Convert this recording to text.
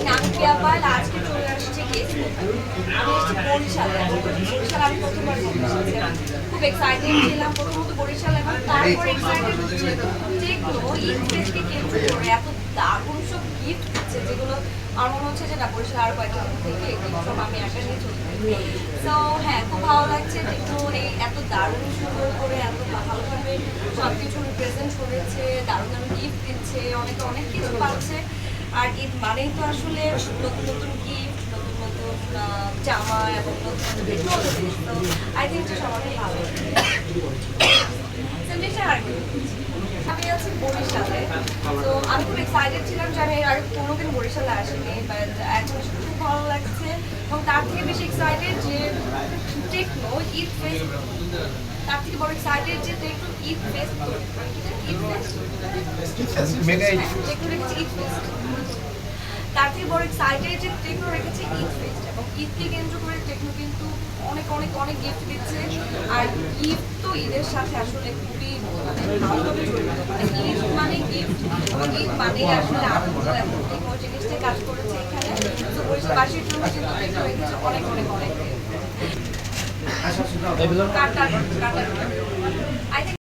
নামকি আবার আজকে চলে আসছে গেস্ট আমি এসেছি বরিশালে। আমি প্রথমবার বরিশালে খুব এক্সাইটেড ছিলাম, প্রথমত বরিশাল এবং তারপর এক্সাইটেড হচ্ছে টেকনো ইনফেস্টকে কেন্দ্র করে এত দারুণ সব গিফট দিচ্ছে, যেগুলো আমার মনে হচ্ছে যে না বরিশাল আরও কয়েকটা দিন থেকে গিফট আমি একা নিয়ে চলতে পারি। সো হ্যাঁ, খুব ভালো লাগছে টেকনো এই এত দারুণ সুন্দর করে এত ভালোভাবে সব কিছু রিপ্রেজেন্ট করেছে, দারুণ দারুণ গিফট দিচ্ছে, অনেকে অনেক কিছু পাচ্ছে। আর ঈদ মানেই তো আসলে নতুন নতুন গিফট, নতুন নতুন জামা এবং নতুন নতুন টেকনোলজি। তো আই থিঙ্ক এটা সবারই ভালো। আমি আছি বরিশালে, তো আমি খুব এক্সাইটেড ছিলাম যে আমি এর আগে কোনোদিন বরিশালে আসিনি, বাট এখন খুব ভালো লাগছে। এবং তার থেকে বেশি এক্সাইটেড যে টেকনো ঈদ ফেস্ট, তার থেকে বড় এক্সাইটেড যে টেকনো ঈদ ফেস্ট, টেকনো রেখেছে ঈদ ফেস্ট, তার থেকে বড় এক্সাইটেড যে টেকনো রেখেছে ঈদ ফেস্ট। এবং ঈদকে কেন্দ্র করে টেকনো কিন্তু অনেক অনেক অনেক গিফট দিচ্ছে। আর গিফট তো ঈদের সাথে আসলে খুবই ভালোভাবে জড়িত, ঈদ মানে গিফট এবং ঈদ মানে আসলে আনন্দ, এবং টেকনো জিনিসটাই কাজ করেছে এখানে। তো বরিশালবাসীর জন্য কিন্তু টেকনো রেখেছে অনেক অনেক অনেক।